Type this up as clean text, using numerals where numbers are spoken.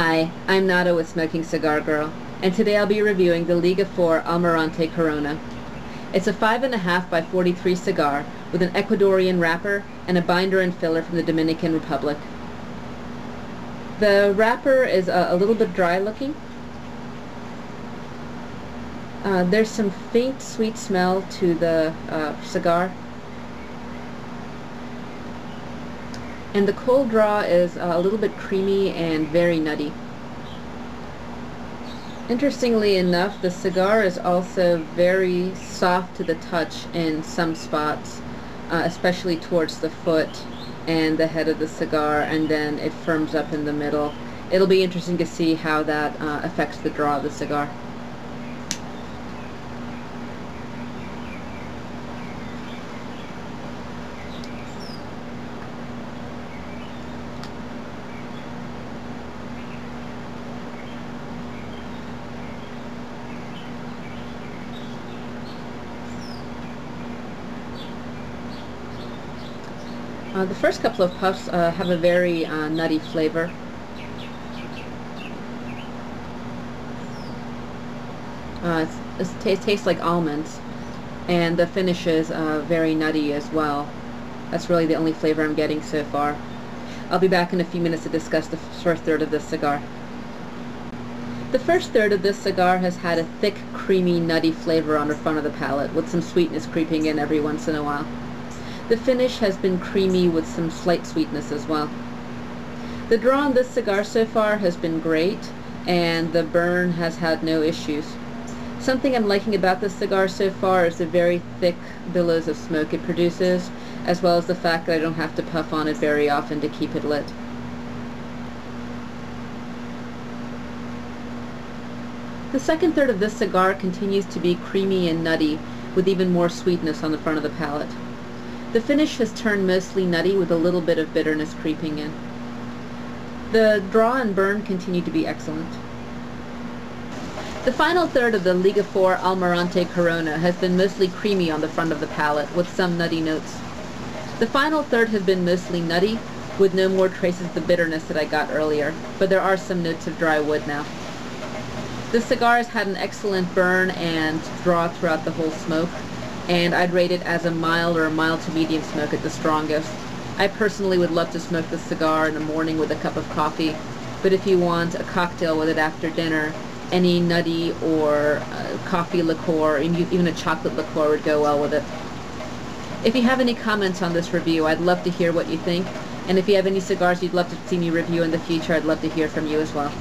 Hi, I'm Nada with Smoking Cigar Girl, and today I'll be reviewing the Liga 4 Almirante Corona. It's a 5.5 by 43 cigar with an Ecuadorian wrapper and a binder and filler from the Dominican Republic. The wrapper is a little bit dry looking. There's some faint sweet smell to the cigar. And the cold draw is a little bit creamy and very nutty. Interestingly enough, the cigar is also very soft to the touch in some spots, especially towards the foot and the head of the cigar, and then it firms up in the middle. It'll be interesting to see how that affects the draw of the cigar. The first couple of puffs have a very nutty flavor. It tastes like almonds, and the finish is very nutty as well. That's really the only flavor I'm getting so far. I'll be back in a few minutes to discuss the first third of this cigar. The first third of this cigar has had a thick, creamy, nutty flavor on the front of the palate, with some sweetness creeping in every once in a while. The finish has been creamy with some slight sweetness as well. The draw on this cigar so far has been great, and the burn has had no issues. Something I'm liking about this cigar so far is the very thick billows of smoke it produces, as well as the fact that I don't have to puff on it very often to keep it lit. The second third of this cigar continues to be creamy and nutty, with even more sweetness on the front of the palate. The finish has turned mostly nutty with a little bit of bitterness creeping in. The draw and burn continue to be excellent. The final third of the Liga 4 Almirante Corona has been mostly creamy on the front of the palate, with some nutty notes. The final third has been mostly nutty, with no more traces of the bitterness that I got earlier, but there are some notes of dry wood now. The cigar has had an excellent burn and draw throughout the whole smoke, and I'd rate it as a mild or a mild to medium smoke at the strongest. I personally would love to smoke this cigar in the morning with a cup of coffee, but if you want a cocktail with it after dinner, any nutty or coffee liqueur, even a chocolate liqueur would go well with it. If you have any comments on this review, I'd love to hear what you think, and if you have any cigars you'd love to see me review in the future, I'd love to hear from you as well.